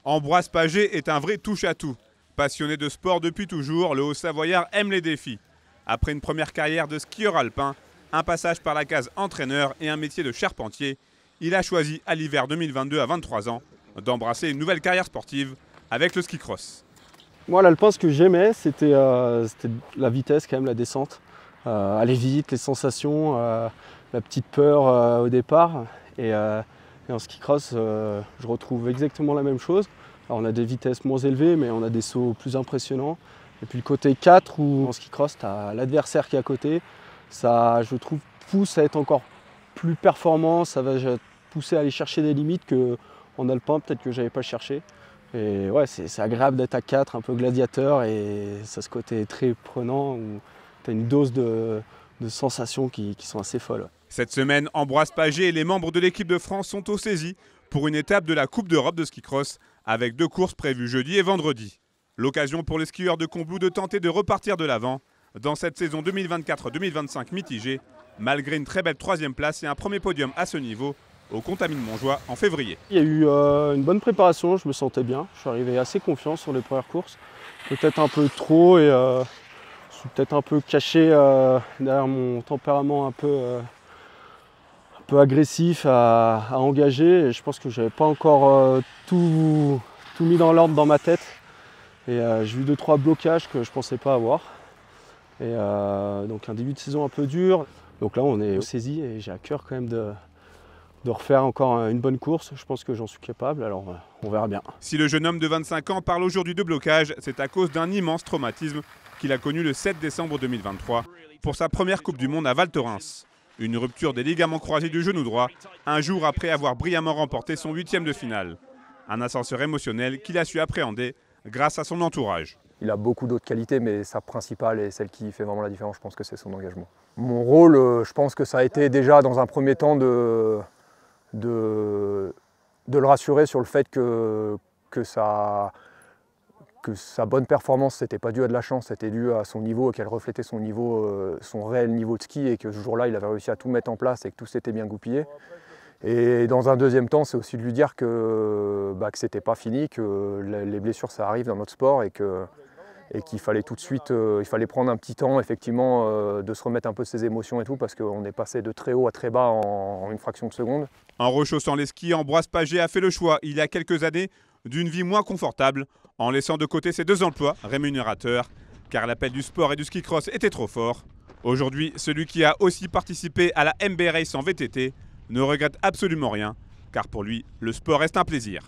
Ambroise Pagé est un vrai touche-à-tout. Passionné de sport depuis toujours, le Haut-Savoyard aime les défis. Après une première carrière de skieur alpin, un passage par la case entraîneur et un métier de charpentier, il a choisi à l'hiver 2022 à 23 ans d'embrasser une nouvelle carrière sportive avec le ski cross. Moi, l'alpin, ce que j'aimais, c'était la vitesse, quand même, la descente. Aller vite, les sensations, la petite peur au départ. Et en ski cross, je retrouve exactement la même chose. Alors, on a des vitesses moins élevées, mais on a des sauts plus impressionnants. Et puis le côté 4, où en ski cross, tu as l'adversaire qui est à côté. Ça, je trouve, pousse à être encore plus performant. Ça va pousser à aller chercher des limites qu'en alpin, peut-être que je n'avais pas cherché. Et ouais, c'est agréable d'être à 4, un peu gladiateur, et ça a ce côté très prenant où tu as une dose de sensations qui sont assez folles. Cette semaine, Ambroise Pagé et les membres de l'équipe de France sont au saisis pour une étape de la Coupe d'Europe de ski cross avec 2 courses prévues jeudi et vendredi. L'occasion pour les skieurs de Combloux de tenter de repartir de l'avant dans cette saison 2024-2025 mitigée, malgré une très belle 3e place et un premier podium à ce niveau au Contamine-Montjoie en février. Il y a eu une bonne préparation, je me sentais bien. Je suis arrivé assez confiant sur les premières courses. Peut-être un peu trop, et je suis peut-être un peu caché derrière mon tempérament un peu agressif à engager. Et je pense que je n'avais pas encore tout mis dans l'ordre dans ma tête. Et j'ai eu 2-3 blocages que je ne pensais pas avoir. Et donc un début de saison un peu dur. Donc là, on est saisi et j'ai à cœur quand même de refaire encore une bonne course. Je pense que j'en suis capable, alors on verra bien. Si le jeune homme de 25 ans parle aujourd'hui de blocage, c'est à cause d'un immense traumatisme qu'il a connu le 7 décembre 2023 pour sa première Coupe du Monde à Val Thorens. Une rupture des ligaments croisés du genou droit, un jour après avoir brillamment remporté son 8e de finale. Un ascenseur émotionnel qu'il a su appréhender grâce à son entourage. Il a beaucoup d'autres qualités, mais sa principale et celle qui fait vraiment la différence, je pense que c'est son engagement. Mon rôle, je pense que ça a été déjà dans un premier temps de le rassurer sur le fait que sa bonne performance, c'était pas dû à de la chance, c'était dû à son niveau et qu'elle reflétait son niveau, son réel niveau de ski, et que ce jour-là, il avait réussi à tout mettre en place et que tout s'était bien goupillé. Et dans un deuxième temps, c'est aussi de lui dire que c'était pas fini, que les blessures ça arrive dans notre sport, et qu'il fallait tout de suite, il fallait prendre un petit temps effectivement de se remettre un peu de ses émotions et tout, parce qu'on est passé de très haut à très bas en une fraction de seconde. En rechaussant les skis, Ambroise Pagé a fait le choix, il y a quelques années, d'une vie moins confortable, en laissant de côté ses 2 emplois rémunérateurs, car l'appel du sport et du ski cross était trop fort. Aujourd'hui, celui qui a aussi participé à la MB Race en VTT ne regrette absolument rien, car pour lui, le sport reste un plaisir.